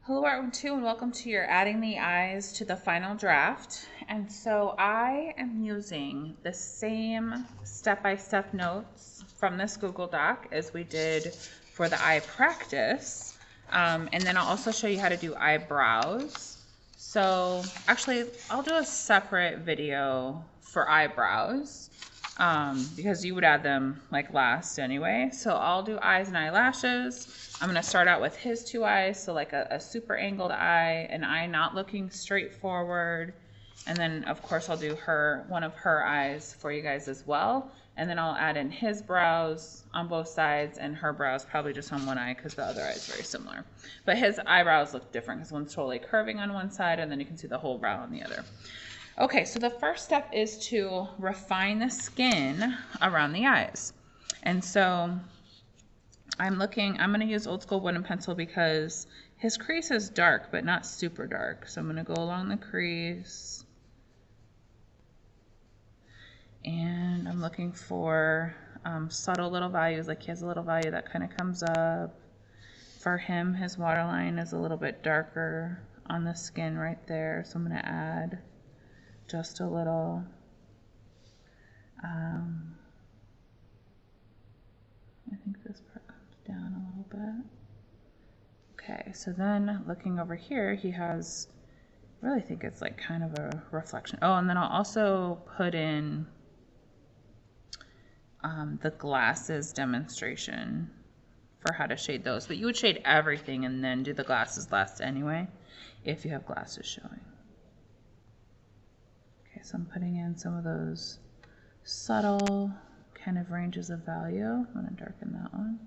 Hello everyone too, and welcome to your Adding the Eyes to the Final Draft. And so I am using the same step-by-step notes from this Google Doc as we did for the eye practice. And then I'll also show you how to do eyebrows. So actually, I'll do a separate video for eyebrows because you would add them like last anyway. So I'll do eyes and eyelashes. I'm going to start out with his two eyes, so like a super angled eye, an eye not looking straight forward, and then of course I'll do one of her eyes for you guys as well, and then I'll add in his brows on both sides and her brows probably just on one eye because the other eye is very similar. But his eyebrows look different because one's totally curving on one side and then you can see the whole brow on the other. Okay, so the first step is to refine the skin around the eyes. And so I'm going to use Old School wooden pencil because his crease is dark, but not super dark. So I'm going to go along the crease. And I'm looking for subtle little values, like he has a little value that kind of comes up. For him, his waterline is a little bit darker on the skin right there. So I'm going to add just a little. I think this part comes down a little bit. Okay, so then looking over here, he has, I really think it's like kind of a reflection. Oh, and then I'll also put in the glasses demonstration for how to shade those. But you would shade everything and then do the glasses last anyway, if you have glasses showing. Okay, so I'm putting in some of those subtle kind of ranges of value. I'm going to darken that one.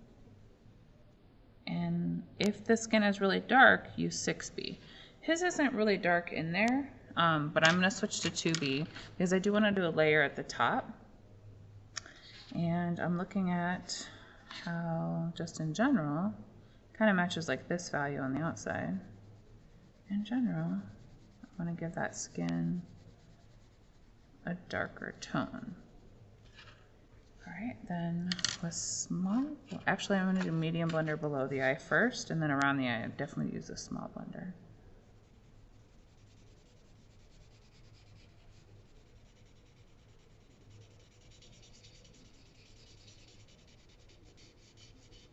And if the skin is really dark, use 6B. His isn't really dark in there, but I'm going to switch to 2B because I do want to do a layer at the top. And I'm looking at how, just in general, kind of matches like this value on the outside. In general, I want to give that skin a darker tone. All right, then with small, actually I'm going to do medium blender below the eye first, and then around the eye I definitely use a small blender.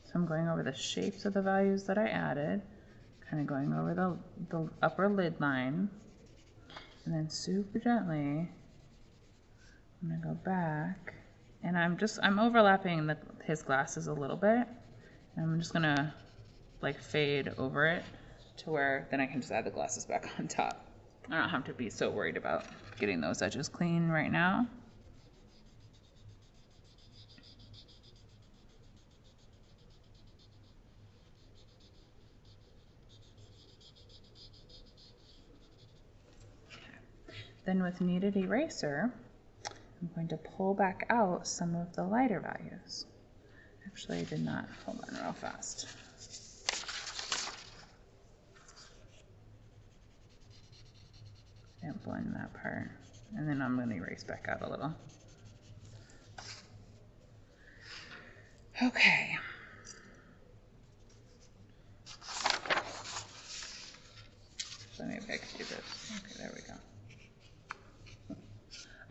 So I'm going over the shapes of the values that I added, kind of going over the upper lid line, and then super gently I'm going to go back, and I'm overlapping his glasses a little bit, and I'm just going to like fade over it to where then I can just add the glasses back on top. I don't have to be so worried about getting those edges clean right now. Then with kneaded eraser, I'm going to pull back out some of the lighter values. Actually, I did not. Hold on real fast. And blend that part. And then I'm going to erase back out a little. Okay. So maybe I could do this. Okay, there we go.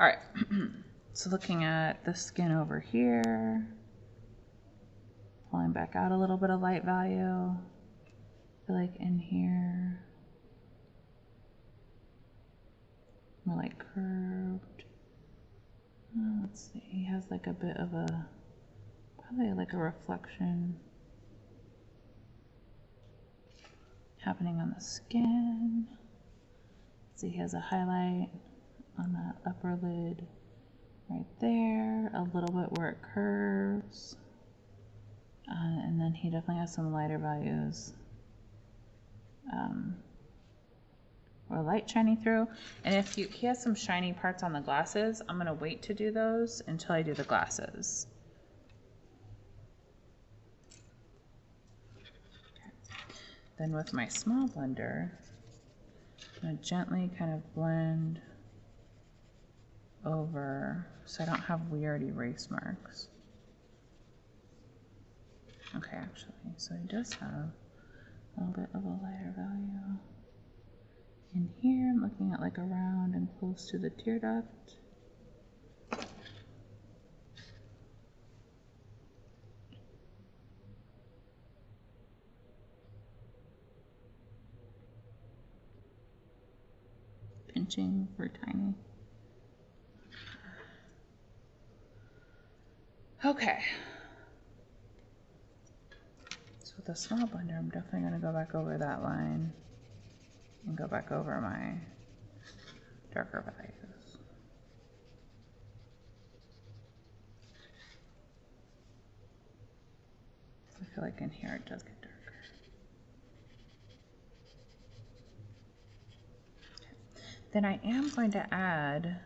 All right. So looking at the skin over here, pulling back out a little bit of light value. I feel like in here, more like curved. Let's see, he has like a bit of probably like a reflection happening on the skin. See, he has a highlight on the upper lid right there, a little bit where it curves. And then he definitely has some lighter values or light shining through. And if he has some shiny parts on the glasses, I'm going to wait to do those until I do the glasses. Then with my small blender, I'm going to gently kind of blend over so I don't have weird erase marks. Okay, actually, so he does have little bit of a lighter value. In here, I'm looking at like around and close to the tear duct. Pinching for tiny. Okay. So with a small blender, I'm definitely going to go back over that line and go back over my darker values. I feel like in here it does get darker. Okay. Then I am going to add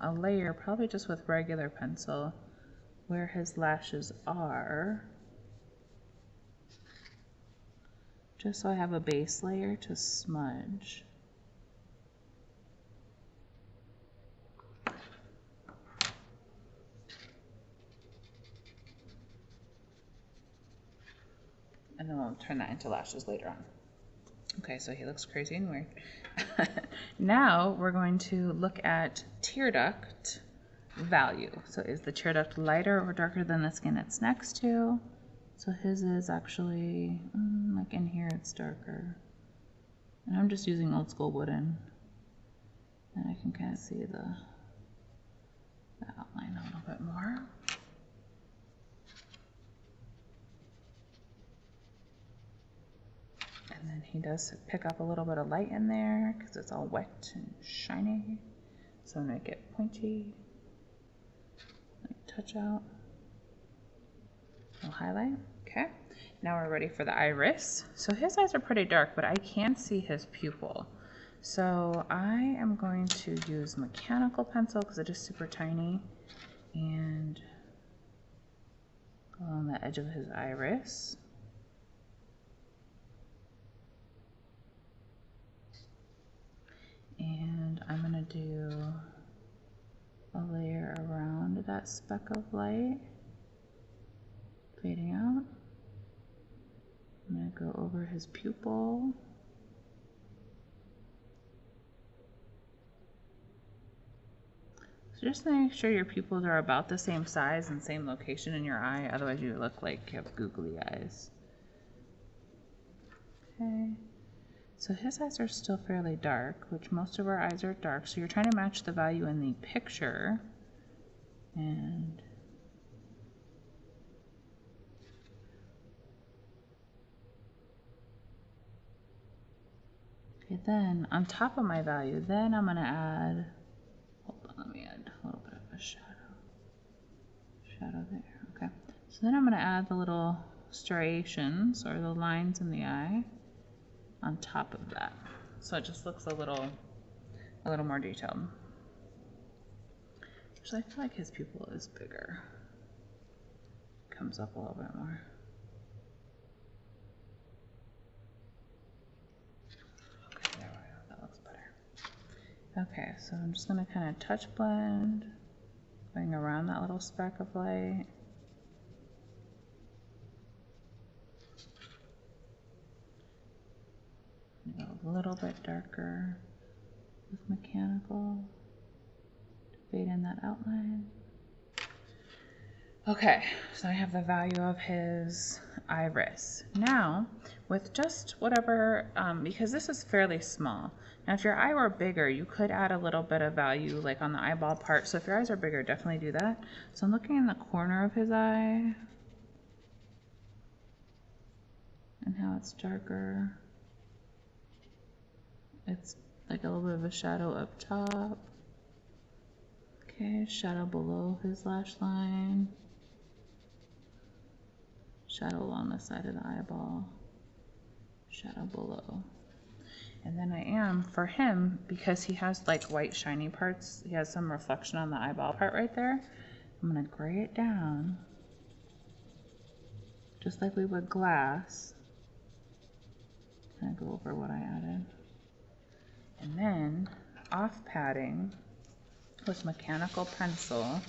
a layer, probably just with regular pencil, where his lashes are, just so I have a base layer to smudge. And then we'll turn that into lashes later on. Okay, so he looks crazy and weird. Now we're going to look at tear duct value. So is the tear duct lighter or darker than the skin it's next to? So his is actually, like in here it's darker. And I'm just using old school wooden. And I can kind of see the outline a little bit more. And then he does pick up a little bit of light in there because it's all wet and shiny. So I'm going to get pointy, like touch out, a little highlight. Okay, now we're ready for the iris. So his eyes are pretty dark, but I can see his pupil. So I am going to use mechanical pencil because it is super tiny and go along the edge of his iris. And I'm going to do a layer around that speck of light, fading out. I'm going to go over his pupil. So just make sure your pupils are about the same size and same location in your eye, otherwise you look like you have googly eyes. Okay. So his eyes are still fairly dark, which most of our eyes are dark. So you're trying to match the value in the picture. And okay, then on top of my value, then I'm gonna add, hold on, let me add a little bit of a shadow there, okay. So then I'm gonna add the little striations or the lines in the eye on top of that. So it just looks a little more detailed. So I feel like his pupil is bigger. Comes up a little bit more. Okay, there we go. That looks better. Okay, so I'm just gonna kind of touch blend, going around that little speck of light. A little bit darker with mechanical to fade in that outline. Okay, so I have the value of his iris. Now, with just whatever, because this is fairly small. Now, if your eye were bigger, you could add a little bit of value like on the eyeball part. So if your eyes are bigger, definitely do that. So I'm looking in the corner of his eye and how it's darker. It's like a little bit of a shadow up top. Okay, shadow below his lash line. Shadow along the side of the eyeball. Shadow below. And then I am, for him, because he has like white shiny parts, he has some reflection on the eyeball part right there. I'm gonna gray it down, just like we would glass. Kind of go over what I added. And then, off padding with mechanical pencil,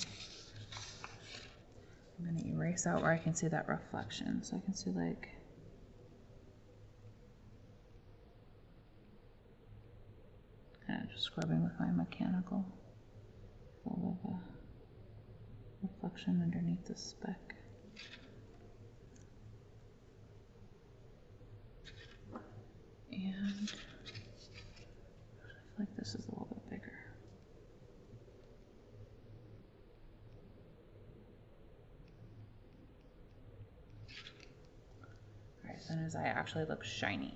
I'm going to erase out where I can see that reflection. So I can see like Kind of just scrubbing with my mechanical. A little bit of a reflection underneath the speck. And I feel like this is a little bit bigger. All right, then his eye actually looks shiny.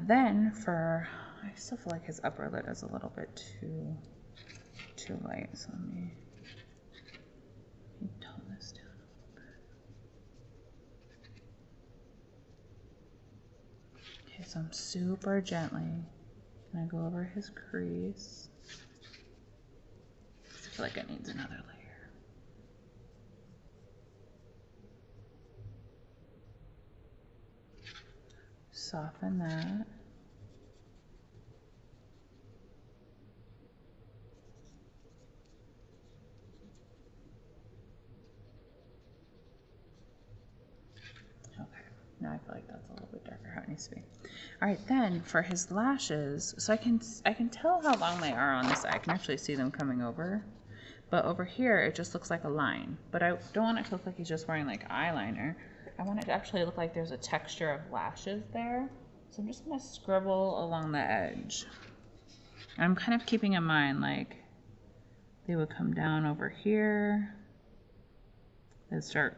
Then for, I still feel like his upper lid is a little bit too light, so let me tone this down a little bit. Okay, so I'm super gently gonna go over his crease. I feel like it needs another layer. Soften that. Okay, now I feel like that's a little bit darker how it needs to be. All right, then for his lashes, so I can tell how long they are on this side. I can actually see them coming over. But over here, it just looks like a line. But I don't want it to look like he's just wearing like eyeliner. I want it to actually look like there's a texture of lashes there. So I'm just gonna scribble along the edge. I'm kind of keeping in mind like they would come down over here. They'd start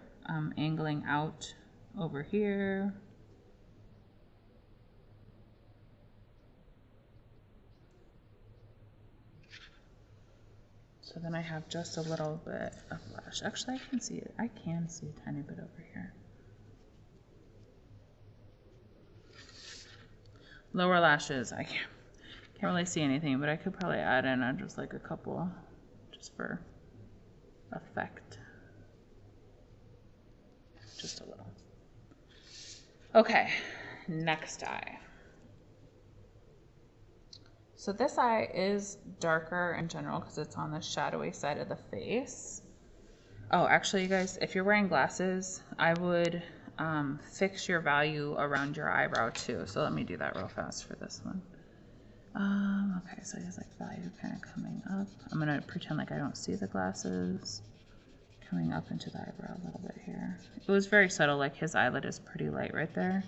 angling out over here. So then I have just a little bit of lash. Actually, I can see it. I can see a tiny bit over here. Lower lashes, I can't really see anything, but I could probably add in just like a couple, just for effect. Just a little. Okay, next eye. So this eye is darker in general because it's on the shadowy side of the face. Oh, actually, you guys, if you're wearing glasses, I would fix your value around your eyebrow too. So let me do that real fast for this one. Okay, so he has like value kind of coming up. I'm gonna pretend like I don't see the glasses. Coming up into the eyebrow a little bit here. It was very subtle, like his eyelid is pretty light right there.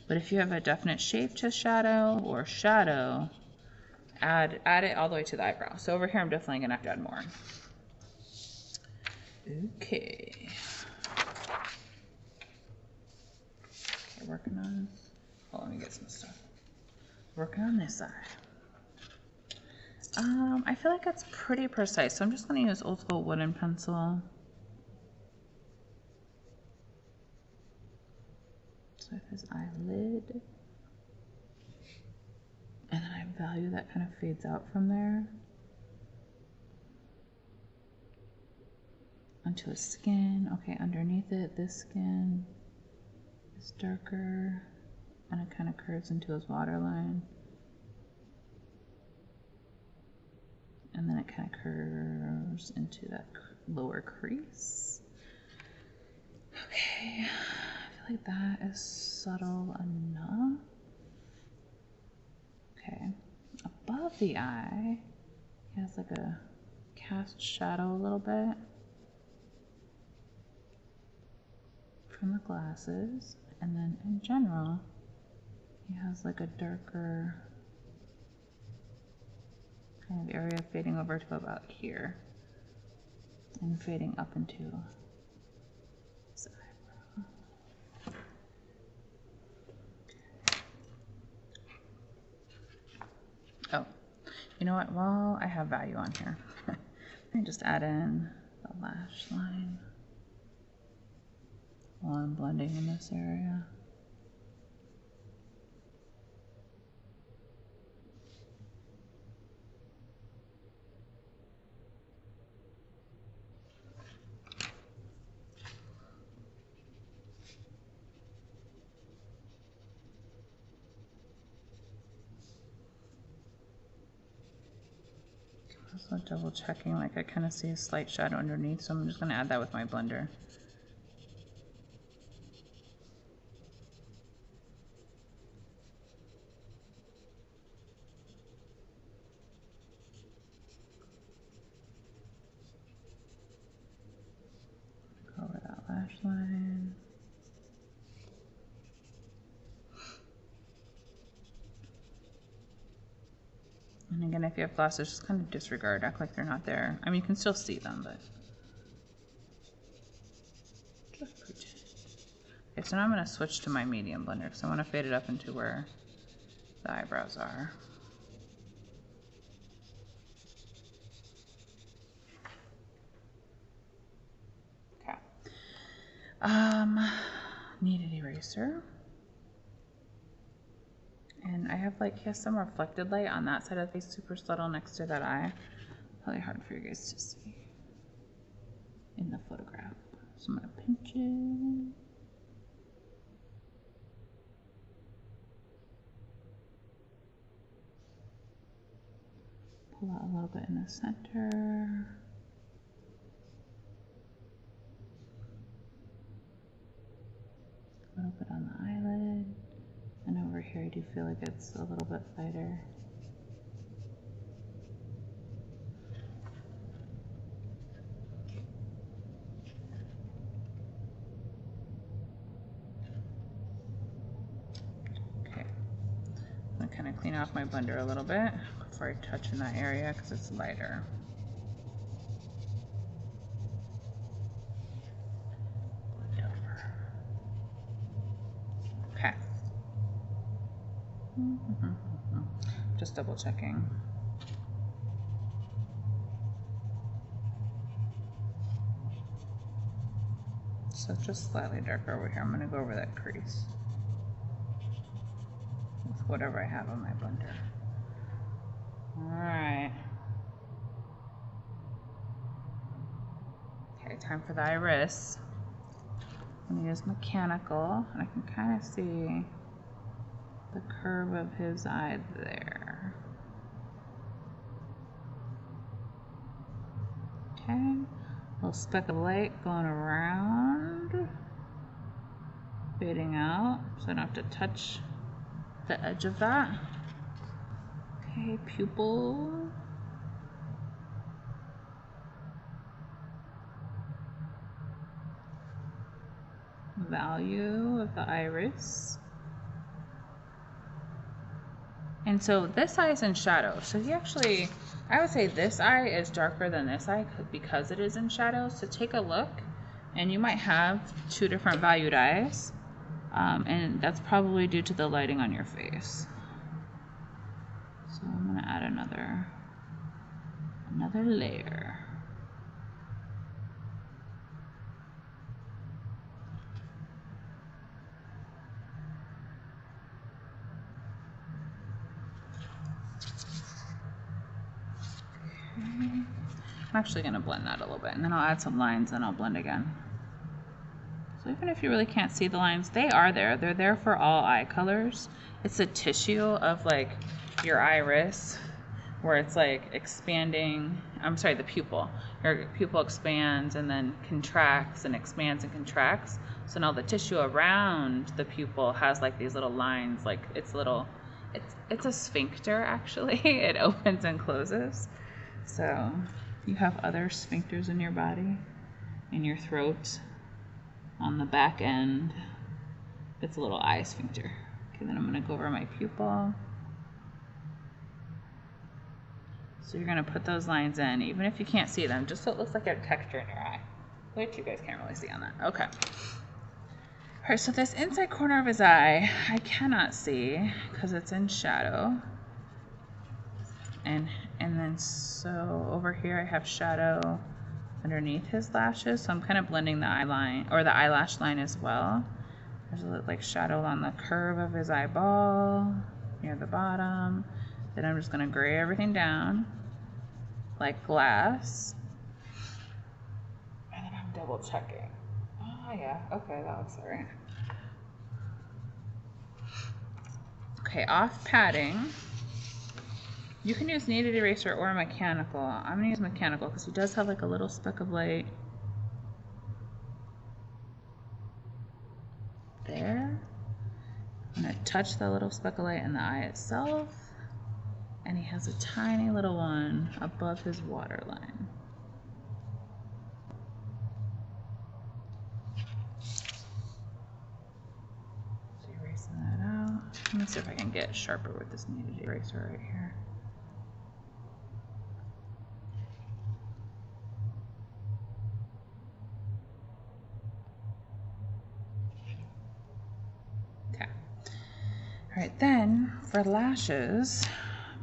But if you have a definite shape to shadow or shadow, add it all the way to the eyebrow. So over here, I'm definitely gonna have to add more. Okay. Okay, working on, oh, let me get some stuff. Working on this eye. I feel like it's pretty precise, so I'm just gonna use old school wooden pencil. So I have his eyelid. And then I have value that kind of fades out from there. Onto his skin. Okay, underneath it, this skin is darker. And it kind of curves into his waterline. And then it kind of curves into that lower crease. Okay, I feel like that is subtle enough. Okay, above the eye, he has like a cast shadow a little bit from the glasses. And then in general, he has like a darker kind of area fading over to about here and fading up into his eyebrow. Oh, you know what? Well, I have value on here. Let me just add in the lash line while I'm blending in this area. Also double checking, like I kind of see a slight shadow underneath, so I'm just going to add that with my blender. if you have glasses, just kind of disregard, act like they're not there. I mean, you can still see them, but just pretend. Okay, so now I'm going to switch to my medium blender because I want to fade it up into where the eyebrows are. Okay. Kneaded eraser. And I have like, he has some reflected light on that side of the face, super subtle next to that eye. Probably hard for you guys to see in the photograph. So I'm gonna pinch it. Pull out a little bit in the center. A little bit on the eyelid. And over here I do feel like it's a little bit lighter. Okay. I'm gonna kind of clean off my blender a little bit before I touch in that area because it's lighter. Okay. Just double checking. So just slightly darker over here. I'm gonna go over that crease with whatever I have on my blender. All right. Okay, time for the iris. I'm gonna use mechanical, and I can kind of see the curve of his eye there. Okay, a little speck of light going around, fading out, so I don't have to touch the edge of that. Okay, pupil. Value of the iris. And so this eye is in shadow. So you actually, I would say this eye is darker than this eye because it is in shadow. So take a look and you might have two different valued eyes. And that's probably due to the lighting on your face. So I'm gonna add another layer. I'm actually going to blend that a little bit, and then I'll add some lines, and I'll blend again. So even if you really can't see the lines, they are there. They're there for all eye colors. It's a tissue of like your iris, where it's like expanding, I'm sorry, the pupil. Your pupil expands and then contracts and expands and contracts. So now the tissue around the pupil has like these little lines, like it's a sphincter actually. It opens and closes. So you have other sphincters in your body, in your throat, on the back end. It's a little eye sphincter. Okay, then I'm gonna go over my pupil. So you're gonna put those lines in, even if you can't see them, just so it looks like a texture in your eye, which you guys can't really see on that. Okay. All right, so this inside corner of his eye, I cannot see because it's in shadow. And then so over here I have shadow underneath his lashes, so I'm kind of blending the eye line or the eyelash line as well. There's a little like shadow on the curve of his eyeball near the bottom. Then I'm just gonna gray everything down like glass. And then I'm double checking. Oh yeah, okay, that looks all right. Okay, off padding. You can use kneaded eraser or mechanical. I'm gonna use mechanical because he does have like a little speck of light there. I'm gonna touch the little speck of light in the eye itself. And he has a tiny little one above his waterline. So erasing that out. Let me see if I can get sharper with this kneaded eraser right here. All right, then for lashes,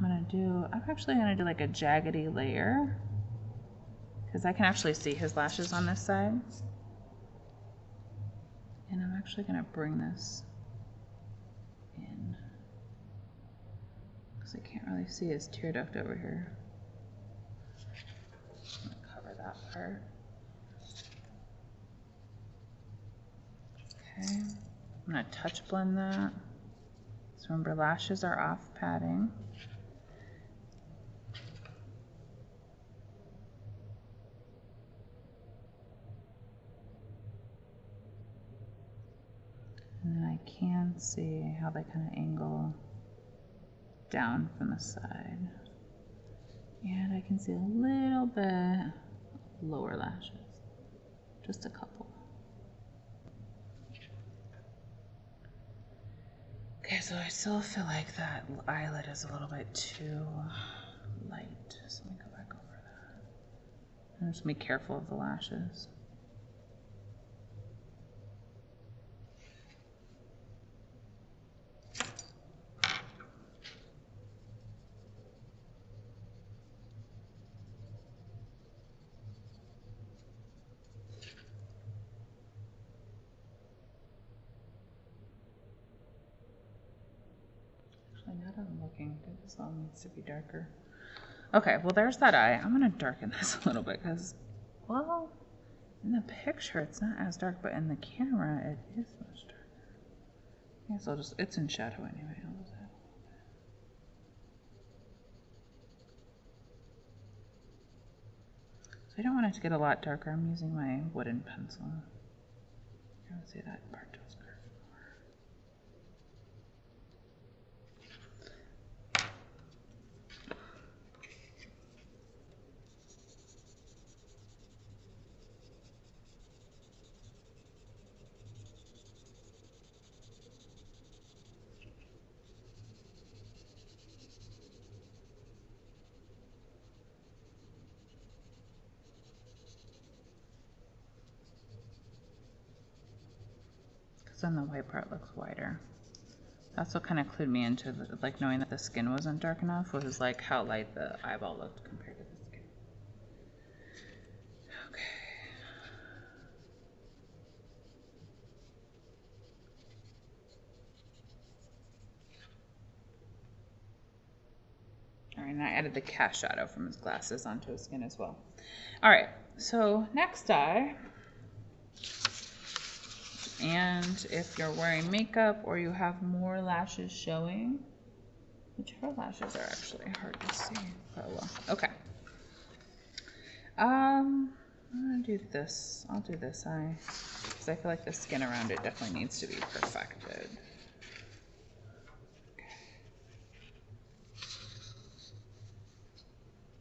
I'm actually gonna do like a jaggedy layer because I can actually see his lashes on this side. And I'm actually gonna bring this in because I can't really see his tear duct over here. I'm gonna cover that part. Okay, I'm gonna touch blend that. So remember, lashes are off padding. And then I can see how they kind of angle down from the side. And I can see a little bit lower lashes, just a couple. Okay, so I still feel like that eyelid is a little bit too light. So let me go back over that. And just be careful of the lashes. Now that I'm looking, this all needs to be darker. Okay, well there's that eye. I'm gonna darken this a little bit because, well, in the picture it's not as dark, but in the camera it is much darker. I guess I'll just, it's in shadow anyway. I'll just add a little bit. So I don't want it to get a lot darker. I'm using my wooden pencil. I want to see that part just curve more. Then the white part looks wider. That's what kind of clued me into like knowing that the skin wasn't dark enough, was like how light the eyeball looked compared to the skin. Okay. All right, and I added the cast shadow from his glasses onto his skin as well. All right, so next eye. And if you're wearing makeup or you have more lashes showing, whichever lashes are actually hard to see. Oh well. Okay. I'm gonna do this. I'll do this eye because I feel like the skin around it definitely needs to be perfected.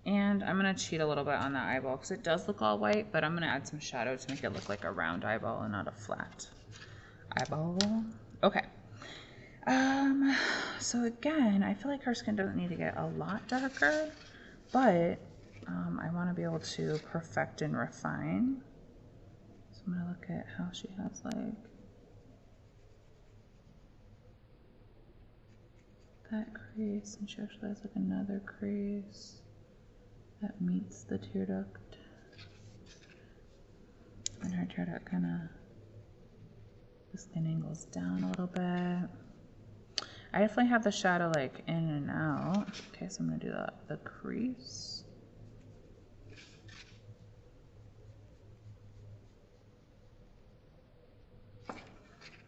And I'm gonna cheat a little bit on that eyeball because it does look all white, but I'm gonna add some shadow to make it look like a round eyeball and not a flat eyeball. Okay. So again, I feel like her skin doesn't need to get a lot darker, but I want to be able to perfect and refine. So I'm gonna look at how she has like that crease, and she actually has like another crease that meets the tear duct. And her tear duct kind of, the skin angles down a little bit. I definitely have the shadow like in and out. Okay, so I'm gonna do the crease.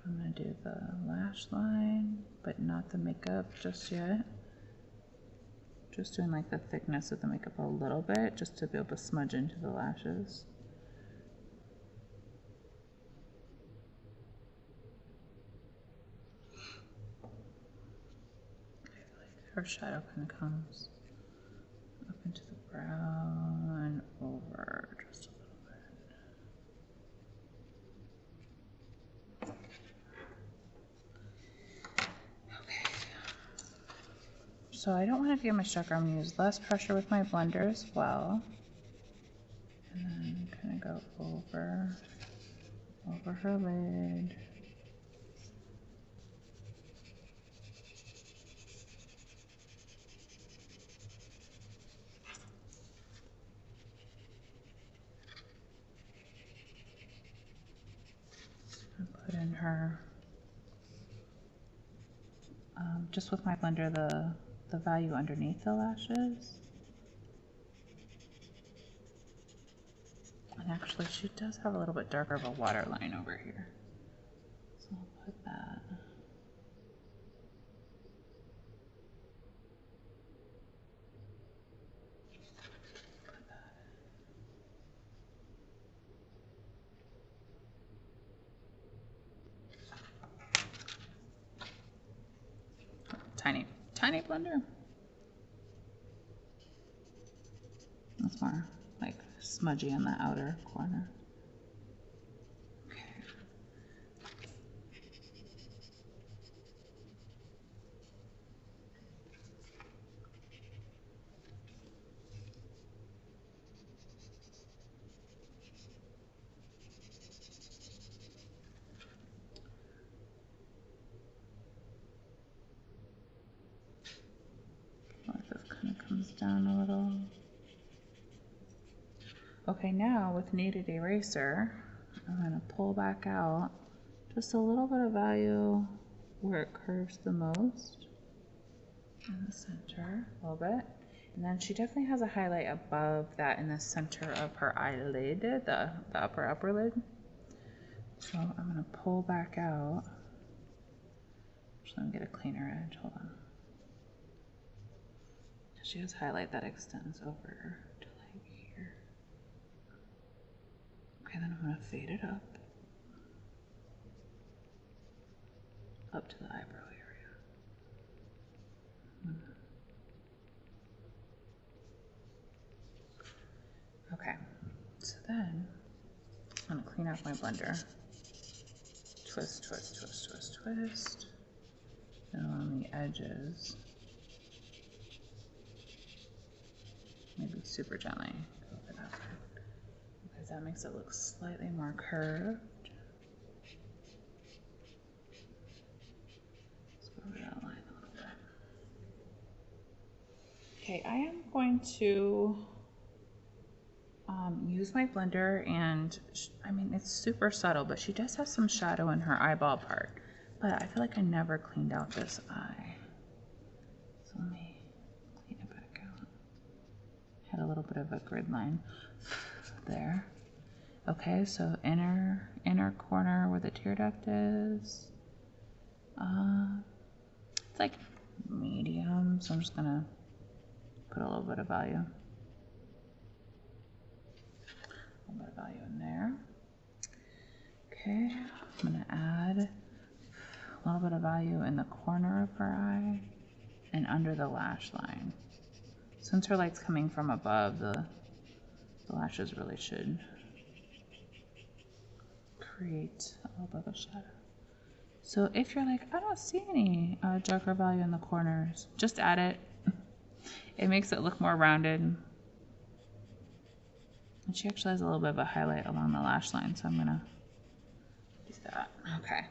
I'm gonna do the lash line, but not the makeup just yet. Just doing like the thickness of the makeup a little bit, just to be able to smudge into the lashes. Her shadow kind of comes up into the brow and over just a little bit. Okay. So I don't want to get much darker. I'm going to use less pressure with my blender as well. And then kind of go over her lid. her, just with my blender, the value underneath the lashes. And actually, she does have a little bit darker of a waterline over here. So I'll put that. Tiny blender. That's more like smudgy on the outer corner. Okay. This kind of comes down a little. Okay, now with Kneaded Eraser, I'm going to pull back out just a little bit of value where it curves the most in the center, a little bit. And then she definitely has a highlight above that in the center of her eyelid, the upper lid. So I'm going to pull back out. Just let me get a cleaner edge, hold on. She has highlight that extends over to like here. Okay, then I'm going to fade it up to the eyebrow area. Okay, so then I'm going to clean out my blender. Twist, twist, twist, twist, twist. And along the edges, maybe super gently go over that part, because that makes it look slightly more curved. Let's go over that line a little bit. Okay, I am going to use my blender, and I mean, it's super subtle, but she does have some shadow in her eyeball part. But I feel like I never cleaned out this eye. So let me clean it back out. Had a little bit of a grid line there. Okay, so inner corner where the tear duct is. It's like medium, so I'm just gonna put a little bit of value. A little bit of value in there. Okay, I'm gonna add a little bit of value in the corner of her eye and under the lash line. Since her light's coming from above, the lashes really should create a little bit of a shadow. So if you're like, I don't see any darker value in the corners, just add it. It makes it look more rounded. And she actually has a little bit of a highlight along the lash line, so I'm gonna do that. Okay.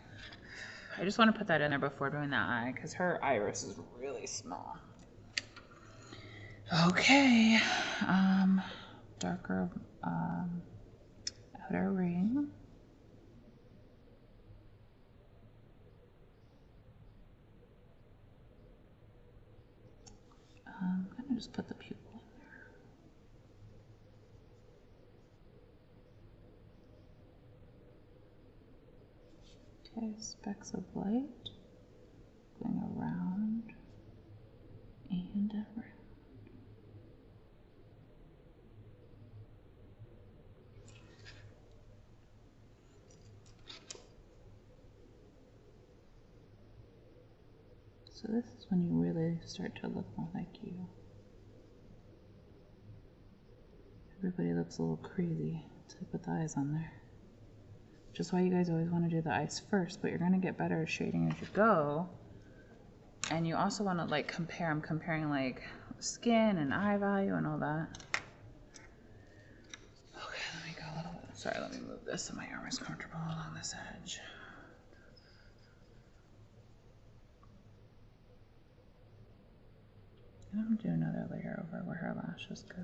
I just want to put that in there before doing that eye, because her iris is really small. Okay. Darker outer ring. I'm gonna just put the pupil in there. Okay, specks of light going around and around. So this is when you really start to look more like you. Everybody looks a little crazy to put the eyes on there. Which is why you guys always want to do the eyes first, but you're going to get better at shading as you go. And you also want to like compare. I'm comparing like skin and eye value and all that. Okay, let me go a little bit. Sorry, let me move this so my arm is comfortable along this edge. And I'm gonna do another layer over where her lashes go.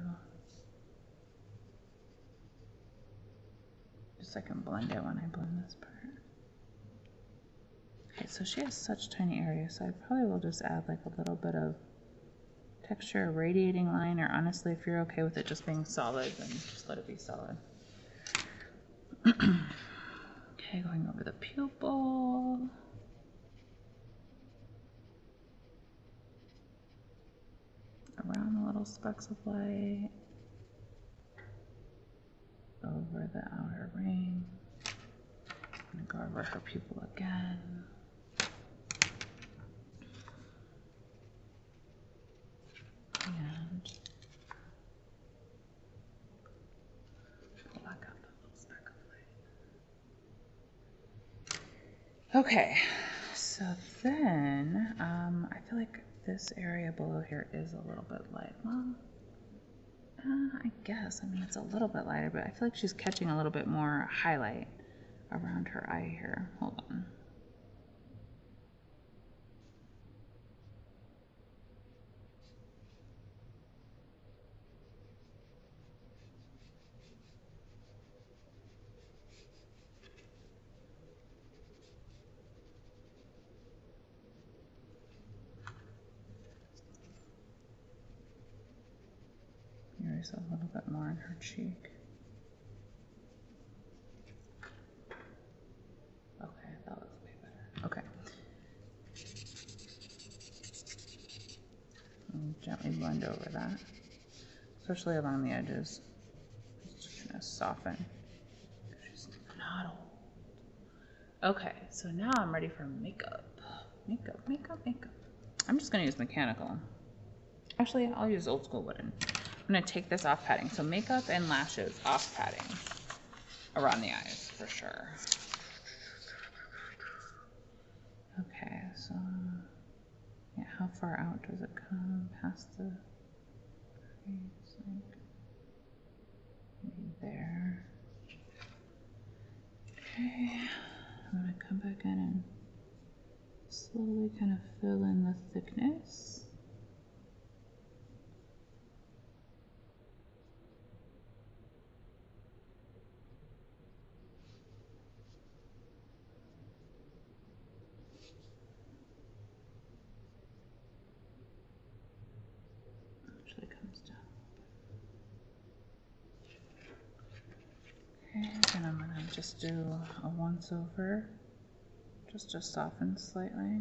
Just so I can blend it when I blend this part. Okay, so she has such tiny areas, so I probably will just add like a little bit of texture, a radiating line, or honestly, if you're okay with it just being solid, then just let it be solid. Okay, going over the pupil. Around the little specks of light. Over the outer ring. I'm gonna go over her pupil again. And pull back up a little speck of light. Okay, so then I feel like this area below here is a little bit light. Well, I guess. I mean, it's a little bit lighter, but I feel like she's catching a little bit more highlight around her eye here. Hold on. Here's a little bit more in her cheek. Okay, that looks way better. Okay. Gently blend over that, especially along the edges. Just gonna soften. She's not old. Okay, so now I'm ready for makeup. Makeup. I'm just gonna use mechanical. Actually, I'll use old school wooden. I'm gonna take this off padding. So makeup and lashes off padding around the eyes for sure. Okay, so yeah, how far out does it come past the crease? Like maybe there. Okay, I'm gonna come back in and slowly kind of fill in the thickness. Actually comes down. Okay, and I'm gonna just do a once over, just to soften slightly.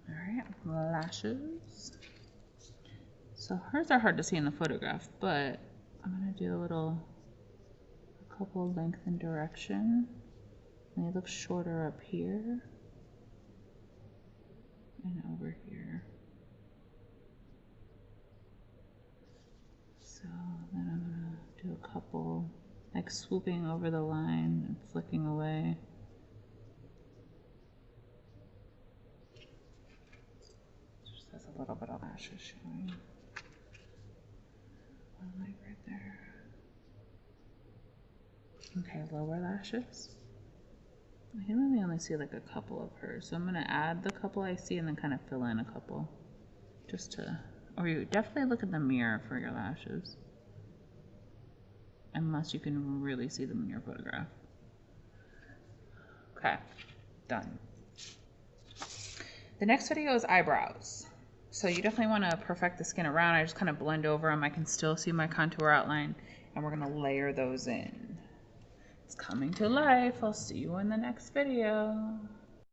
All right, lashes. So hers are hard to see in the photograph, but I'm gonna do a couple length and direction. And they look shorter up here and over here. So then I'm gonna do a couple, like swooping over the line and flicking away. Just has a little bit of lashes showing. One leg right there. Okay, lower lashes. I can really only see like a couple of hers, so I'm gonna add the couple I see and then kind of fill in a couple, just to. Or you definitely look in the mirror for your lashes, unless you can really see them in your photograph. Okay, done. The next video is eyebrows. So you definitely want to perfect the skin around. I just kind of blend over them. I can still see my contour outline, and we're gonna layer those in. It's coming to life. I'll see you in the next video.